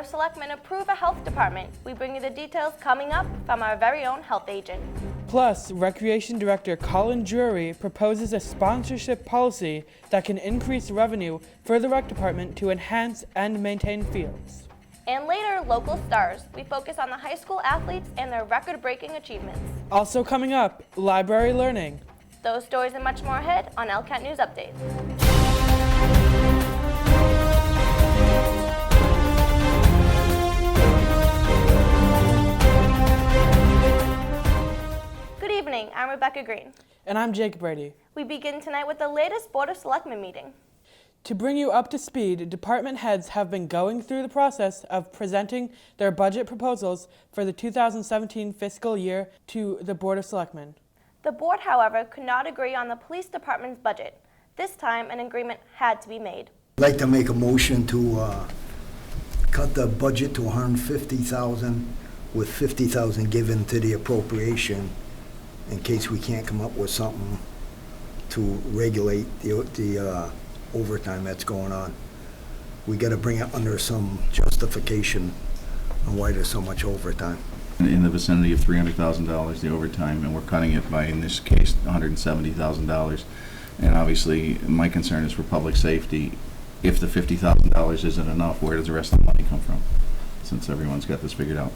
of Selectmen approve a health department. We bring you the details coming up from our very own health agent. Plus, Recreation Director Colin Drury proposes a sponsorship policy that can increase revenue for the rec department to enhance and maintain fields. And later, local stars. We focus on the high school athletes and their record-breaking achievements. Also coming up, library learning. Those stories and much more ahead on ELCAT News Update. Good evening, I'm Rebecca Green. And I'm Jake Brady. We begin tonight with the latest Board of Selectmen meeting. To bring you up to speed, department heads have been going through the process of presenting their budget proposals for the 2017 fiscal year to the Board of Selectmen. The board, however, could not agree on the police department's budget. This time, an agreement had to be made. I'd like to make a motion to cut the budget to $150,000 with $50,000 given to the appropriation in case we can't come up with something to regulate the overtime that's going on. We got to bring it under some justification on why there's so much overtime. In the vicinity of $300,000, the overtime, and we're cutting it by, in this case, $170,000. And obviously, my concern is for public safety. If the $50,000 isn't enough, where does the rest of the money come from? Since everyone's got this figured out.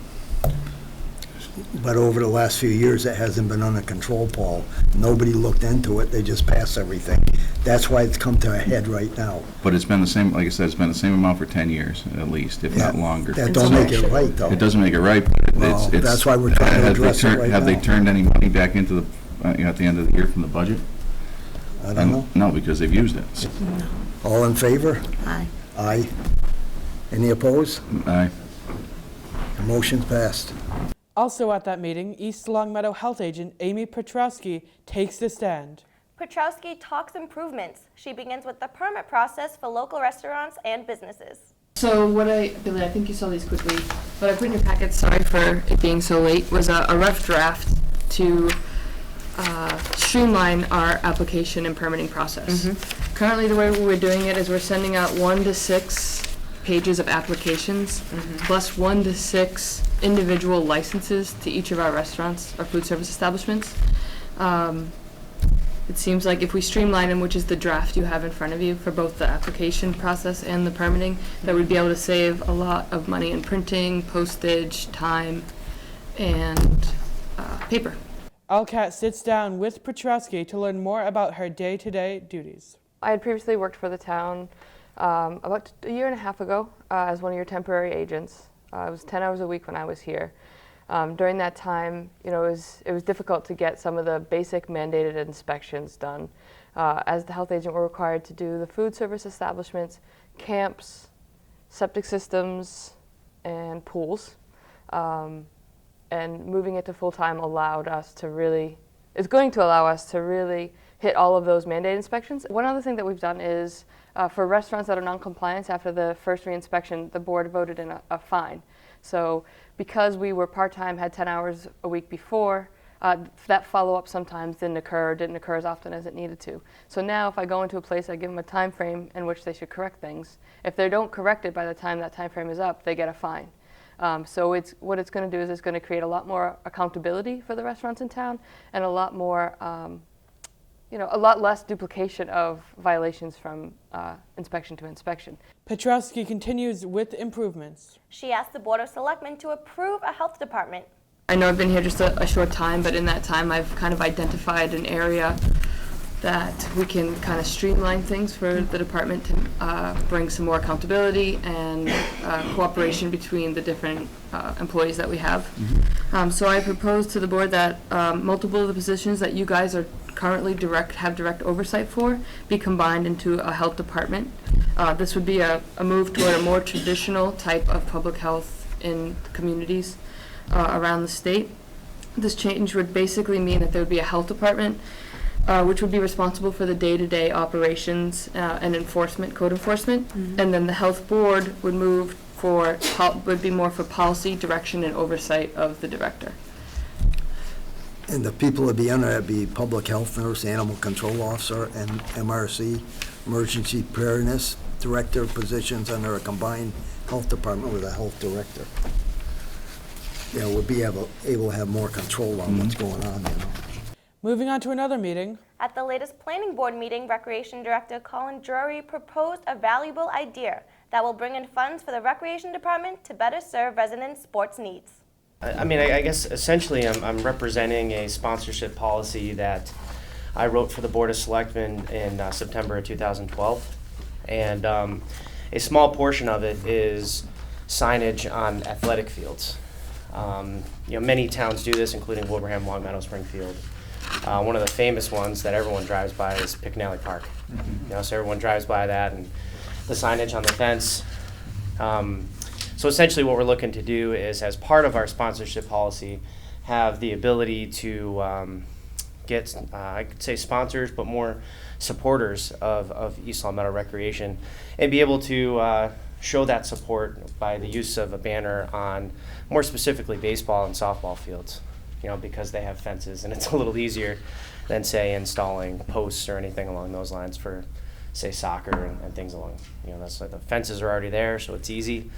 But over the last few years, it hasn't been under control, Paul. Nobody looked into it. They just passed everything. That's why it's come to a head right now. But it's been the same, like I said, it's been the same amount for 10 years, at least, if not longer. That don't make it right, though. It doesn't make it right, but Well, it's... that's why we're trying to address it right now. Have they turned any money back into the, at the end of the year from the budget? I don't know. No, because they've used it. No. All in favor? Aye. Aye. Any opposed? Aye. The motion's passed. Also at that meeting, East Longmeadow Health Agent Amy Petrowski takes the stand. Petrowski talks improvements. She begins with the permit process for local restaurants and businesses. So Billy, I think you saw these quickly. What I put in your packet, sorry for it being so late, was a rough draft to streamline our application and permitting process. Currently, the way we're doing it is we're sending out 1 to 6 pages of applications, plus 1 to 6 individual licenses to each of our restaurants or food service establishments. It seems like if we streamline them, which is the draft you have in front of you for both the application process and the permitting, that we'd be able to save a lot of money in printing, postage, time, and paper. ELCAT sits down with Petrowski to learn more about her day-to-day duties. I had previously worked for the town about a year and a half ago as one of your temporary agents. It was 10 hours a week when I was here. During that time, it was difficult to get some of the basic mandated inspections done. As the health agent, we're required to do the food service establishments, camps, septic systems, and pools. And moving it to full-time is going to allow us to really hit all of those mandated inspections. One other thing that we've done is for restaurants that are non-compliant after the first reinspection, the board voted in a fine. So because we were part-time, had 10 hours a week before, that follow-up sometimes didn't occur as often as it needed to. So now if I go into a place, I give them a time frame in which they should correct things. If they don't correct it by the time that time frame is up, they get a fine. So what it's going to do is it's going to create a lot more accountability for the restaurants in town and a lot more, a lot less duplication of violations from inspection to inspection. Petrowski continues with improvements. She asked the Board of Selectmen to approve a health department. I know I've been here just a short time, but in that time I've kind of identified an area that we can kind of streamline things for the department to bring some more accountability and cooperation between the different employees that we have. So I proposed to the board that multiple of the positions that you guys are currently have direct oversight for be combined into a health department. This would be a move toward a more traditional type of public health in communities around the state. This change would basically mean that there would be a health department which would be responsible for the day-to-day operations and enforcement, code enforcement, and then the health board would would be more for policy, direction, and oversight of the director. And the people that be under that be public health nurse, animal control officer, and MRC, emergency preparedness director positions under a combined health department with a health director. You know, we'll be able to have more control on what's going on, you know. Moving on to another meeting. At the latest planning board meeting, Recreation Director Colin Drury proposed a valuable idea that will bring in funds for the Recreation Department to better serve residents' sports needs. I mean, I guess essentially I'm representing a sponsorship policy that I wrote for the Board of Selectmen in September of 2012. And a small portion of it is signage on athletic fields. Many towns do this, including Wilbraham, Longmeadow, Springfield. One of the famous ones that everyone drives by is Picknelly Park. So everyone drives by that and the signage on the fence. So essentially what we're looking to do is, as part of our sponsorship policy, have the ability to get, I could say sponsors, but more supporters of East Long Meadow Recreation, and be able to show that support by the use of a banner on, more specifically, baseball and softball fields, because they have fences, and it's a little easier than, say, installing posts or anything along those lines for, say, soccer and things along, that's like the fences are already there, so it's easy.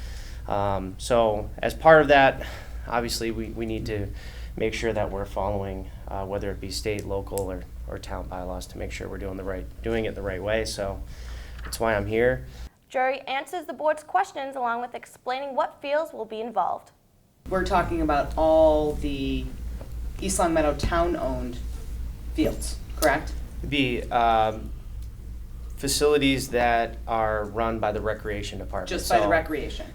So as part of that, obviously we need to make sure that we're following, whether it be state, local, or town bylaws, to make sure we're doing it the right way. So that's why I'm here. Drury answers the board's questions along with explaining what fields will be involved. We're talking about all the East Long Meadow town-owned fields, correct? Be facilities that are run by the recreation department. Just by the recreation.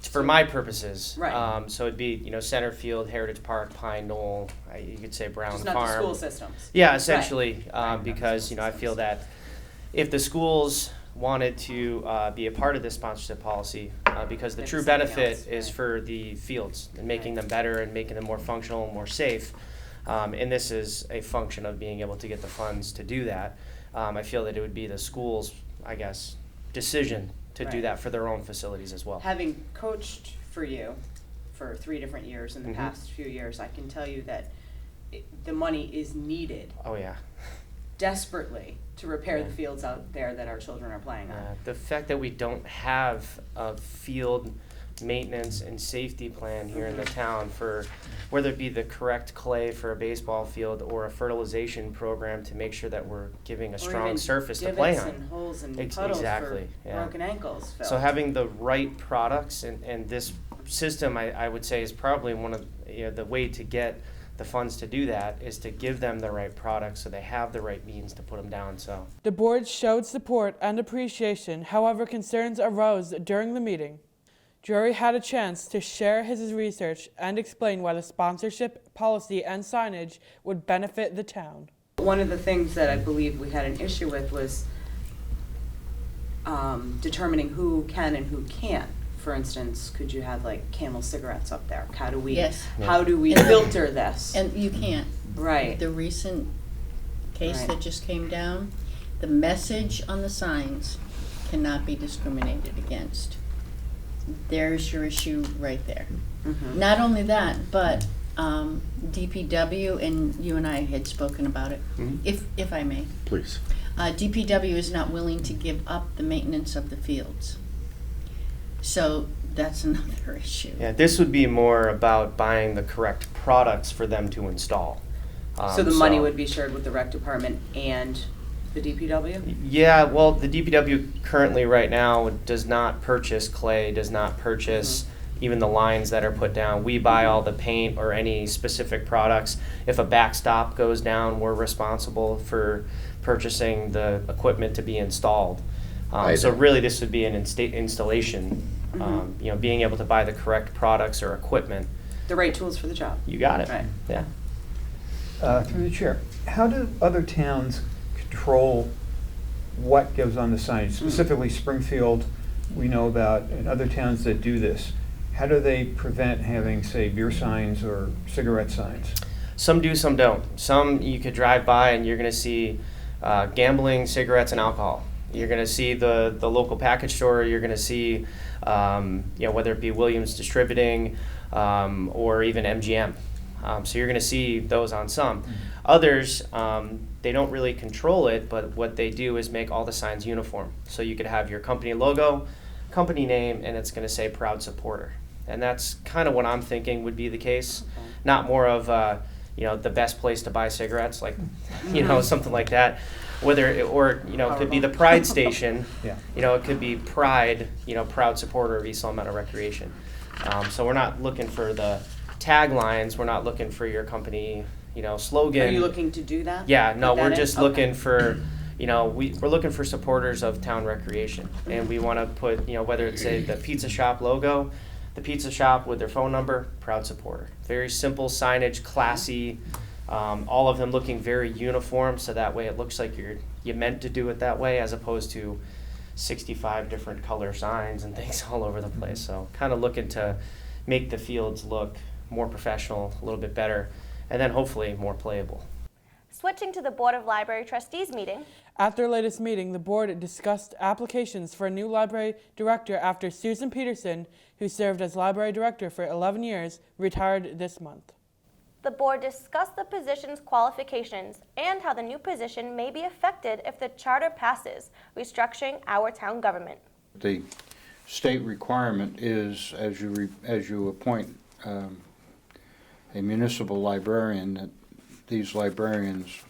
For my purposes. Right. So it'd be, Center Field, Heritage Park, Pine Knoll, you could say Brown Just Farm. not the school systems. Yeah, essentially, Right. because, I feel that if the schools wanted to be a part of this sponsorship policy, because the Maybe true something benefit else, is right. for the fields and making Right. them better and making them more functional, more safe. And this is a function of being able to get the funds to do that. I feel that it would be the school's, I guess, decision to do Right. that for their own facilities as well. Having coached for you for 3 different years in the Mhm. past few years, I can tell you that the money is needed Oh, yeah. desperately to repair the Yeah. fields out there that our children are playing on. The fact that we don't have a field maintenance and safety plan here in the town for whether it be the correct clay for a baseball field or a fertilization program to make sure that we're giving a Or strong even surface to play divots on. and holes and Exactly, puddles for yeah. broken ankles filled. So having the right products and this system, I would say, is probably one of the way to get the funds to do that is to give them the right products so they have the right means to put them down. So The board showed support and appreciation, however, concerns arose during the meeting. Drury had a chance to share his research and explain why the sponsorship policy and signage would benefit the town. One of the things that I believe we had an issue with was determining who can and who can't. For instance, could you have like Camel cigarettes up there? How do we Yes. how do we And- filter this? And you can't. Right. The recent case Right. that just came down, the message on the signs cannot be discriminated against. There's your issue right there. Mhm. Not only that, but DPW, and you and I had spoken about it, Mhm. if I may. Please. DPW is not willing to give up the maintenance of the fields. So that's another issue. yeah, this would be more about buying the correct products for them to install. So the money would be shared with the rec department and the DPW? Yeah, well, the DPW currently right now does not purchase clay, does not purchase even the lines that are put down. We buy all the paint or any specific products. If a backstop goes down, we're responsible for purchasing the equipment to be installed. So really this would be an installation, being able to buy the correct products or equipment. The right tools for the job. You got it. Right. Yeah. Through the chair, how do other towns control what goes on the sign? Specifically Springfield, we know about, and other towns that do this. How do they prevent having, say, beer signs or cigarette signs? Some do, some don't. Some you could drive by and you're going to see gambling, cigarettes, and alcohol. You're going to see the local package store. You're going to see, whether it be Williams Distributing or even MGM. So you're going to see those on some. Others, they don't really control it, but what they do is make all the signs uniform. So you could have your company logo company name, and it's going to say proud supporter. And that's kind of what I'm thinking would be the case, not more of the best place to buy cigarettes, like something like that. Whether it, or it could be the Pride Station. Yeah. It could be Pride, proud supporter of East Long Meadow Recreation. So we're not looking for the taglines. We're not looking for your company, slogan. Are you looking to do that? Yeah, no, Put that we're in? just Okay. looking for, we're looking for supporters of town recreation, and we want to put, whether it's the pizza shop logo, the pizza shop with their phone number, proud supporter. Very simple signage, classy, all of them looking very uniform, so that way it looks like you meant to do it that way, as opposed to 65 different color signs and things all over the place. So kind of looking to make the fields look more professional, a little bit better, and then hopefully more playable. Switching to the Board of Library Trustees meeting, At their latest meeting, the board discussed applications for a new library director after Susan Peterson, who served as library director for 11 years, retired this month. the board discussed the position's qualifications and how the new position may be affected if the charter passes, restructuring our town government. The state requirement is, as you appoint a municipal librarian, that these librarians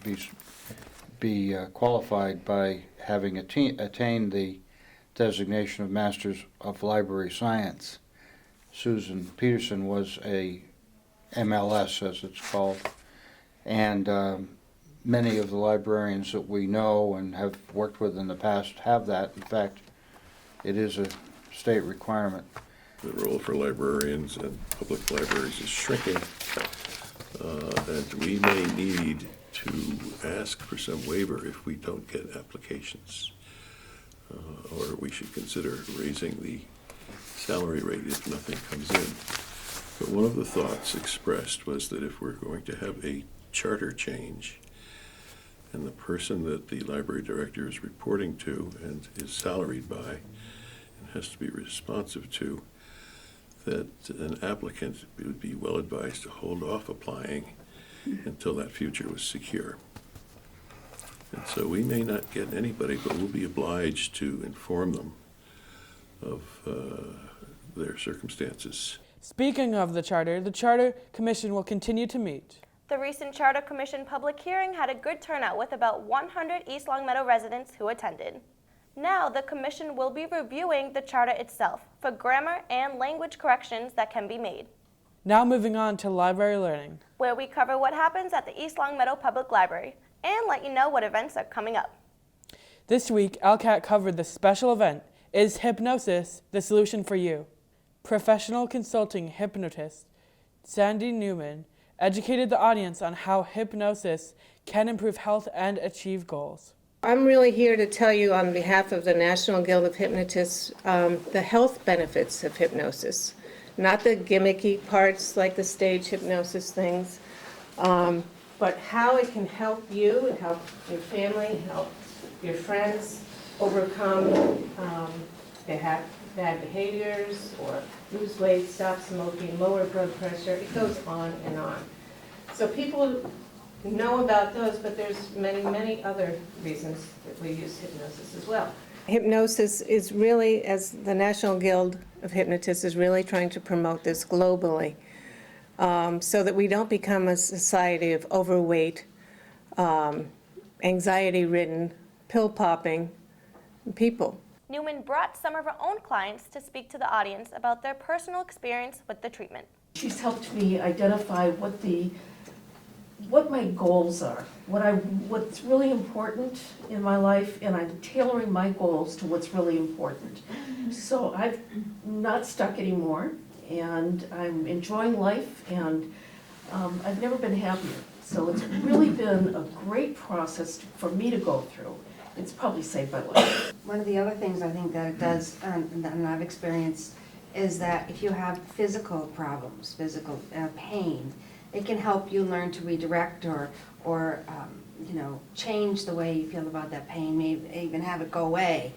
be qualified by having attained the designation of Masters of Library Science. Susan Peterson was a MLS, as it's called, and many of the librarians that we know and have worked with in the past have that. In fact, it is a state requirement. The role for librarians and public libraries is shrinking, and we may need to ask for some waiver if we don't get applications, or we should consider raising the salary rate if nothing comes in. But one of the thoughts expressed was that if we're going to have a charter change, and the person that the library director is reporting to and is salaried by and has to be responsive to, that an applicant would be well advised to hold off applying until that future was secure. And so we may not get anybody, but we'll be obliged to inform them of their circumstances. Speaking of the Charter Commission will continue to meet. The recent Charter Commission public hearing had a good turnout with about 100 East Long Meadow residents who attended. Now, the Commission will be reviewing the Charter itself for grammar and language corrections that can be made, Now moving on to library learning. where we cover what happens at the East Long Meadow Public Library and let you know what events are coming up. This week, ELCAT covered the special event, Is Hypnosis the Solution for You? Professional consulting hypnotist Sandy Newman educated the audience on how hypnosis can improve health and achieve goals. I'm really here to tell you on behalf of the National Guild of Hypnotists the health benefits of hypnosis, not the gimmicky parts like the stage hypnosis things, but how it can help you and help your family, help your friends overcome bad behaviors or lose weight, stop smoking, lower blood pressure. It goes on and on. So people know about those, but there's many, many other reasons that we use hypnosis as well. Hypnosis is really, as the National Guild of Hypnotists is really trying to promote this globally, so that we don't become a society of overweight, anxiety-ridden, pill-popping people. Newman brought some of her own clients to speak to the audience about their personal experience with the treatment. She's helped me identify what my goals are, what's really important in my life, and I'm tailoring my goals to what's really important. So I'm not stuck anymore, and I'm enjoying life, and I've never been happier. So it's really been a great process for me to go through. It's probably saved my life. One of the other things I think that it does, and I've experienced, is that if you have physical problems, physical pain, it can help you learn to redirect or change the way you feel about that pain, maybe even have it go away,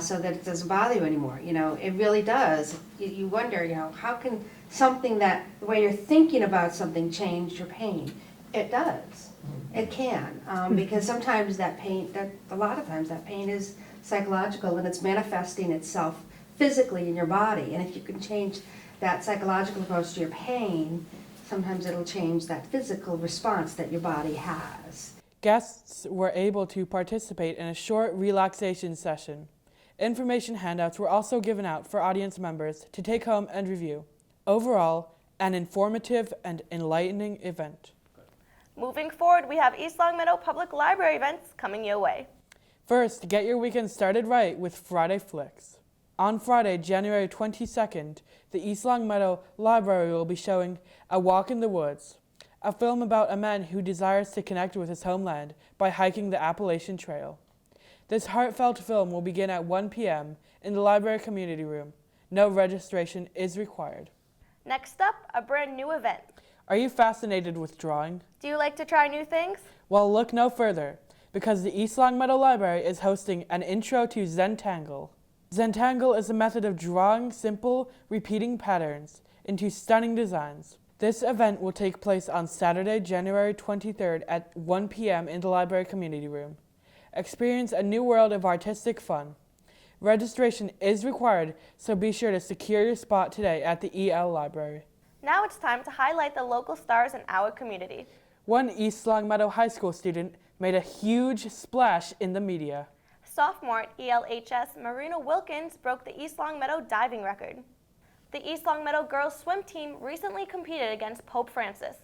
so that it doesn't bother you anymore. It really does. You wonder, how can something the way you're thinking about something change your pain? It does. It can, because sometimes a lot of times that pain is psychological and it's manifesting itself physically in your body. And if you can change that psychological approach to your pain, sometimes it'll change that physical response that your body has. Guests were able to participate in a short relaxation session. Information handouts were also given out for audience members to take home and review. Overall, an informative and enlightening event. Moving forward, we have East Long Meadow Public Library events coming your way. First, get your weekend started right with Friday Flicks. On Friday, January 22nd, the East Long Meadow Library will be showing A Walk in the Woods, a film about a man who desires to connect with his homeland by hiking the Appalachian Trail. This heartfelt film will begin at 1 p.m. in the library community room. No registration is required. Next up, a brand new event. Are you fascinated with drawing? Do you like to try new things? Well, look no further, because the East Long Meadow Library is hosting an Intro to Zentangle. Zentangle is a method of drawing simple, repeating patterns into stunning designs. This event will take place on Saturday, January 23rd at 1 p.m. in the library community room. Experience a new world of artistic fun. Registration is required, so be sure to secure your spot today at the EL Library. Now it's time to highlight the local stars in our community. One East Long Meadow High School student made a huge splash in the media. Sophomore at ELHS, Marina Wilkins broke the East Long Meadow diving record. The East Long Meadow girls swim team recently competed against Pope Francis.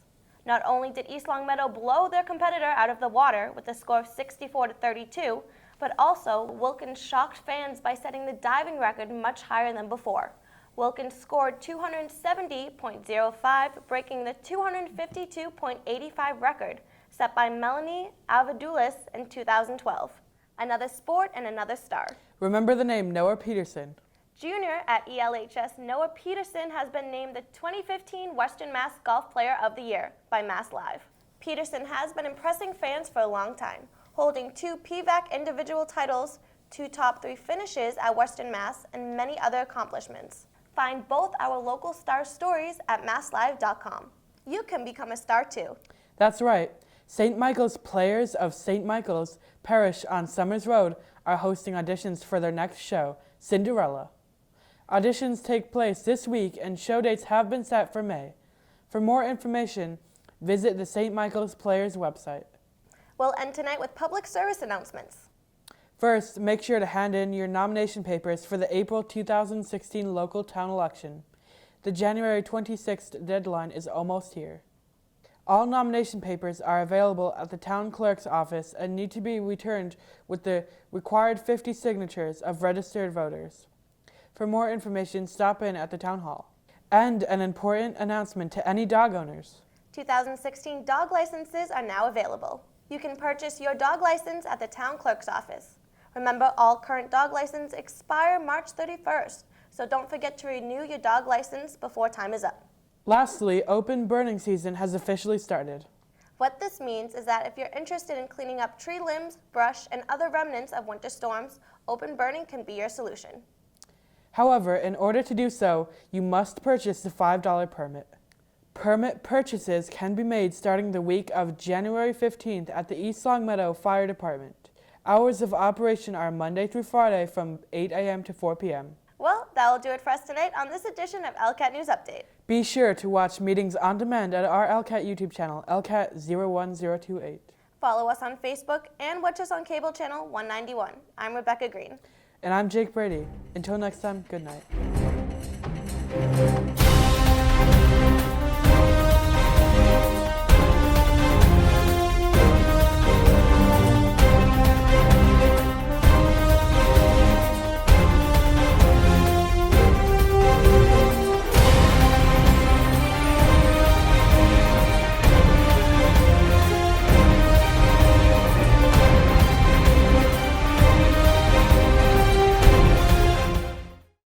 Not only did East Long Meadow blow their competitor out of the water with a score of 64-32, but also Wilkins shocked fans by setting the diving record much higher than before. Wilkins scored 270.05, breaking the 252.85 record set by Melanie Avadoulis in 2012. Another sport and another star. Remember the name Noah Peterson. Junior at ELHS, Noah Peterson has been named the 2015 Western Mass Golf Player of the Year by Mass Live. Peterson has been impressing fans for a long time, holding 2 PVAC individual titles, 2 top 3 finishes at Western Mass, and many other accomplishments. Find both our local star stories at masslive.com. You can become a star too. That's right. St. Michael's Players of St. Michael's Parish on Summers Road are hosting auditions for their next show, Cinderella. Auditions take place this week and show dates have been set for May. For more information, visit the St. Michael's Players website. We'll end tonight with public service announcements. First, make sure to hand in your nomination papers for the April 2016 local town election. The January 26th deadline is almost here. All nomination papers are available at the town clerk's office and need to be returned with the required 50 signatures of registered voters. For more information, stop in at the town hall. And an important announcement to any dog owners. 2016 dog licenses are now available. You can purchase your dog license at the town clerk's office. Remember, all current dog licenses expire March 31st, so don't forget to renew your dog license before time is up. Lastly, open burning season has officially started. What this means is that if you're interested in cleaning up tree limbs, brush, and other remnants of winter storms, open burning can be your solution. However, in order to do so, you must purchase the $5 permit. Permit purchases can be made starting the week of January 15th at the East Long Meadow Fire Department. Hours of operation are Monday through Friday from 8 a.m. to 4 p.m. Well, that'll do it for us tonight on this edition of ELCAT News Update. Be sure to watch meetings on demand at our ELCAT YouTube channel, ELCAT 01028. Follow us on Facebook and watch us on cable channel 191. I'm Rebecca Green. And I'm Jake Brady. Until next time, good night.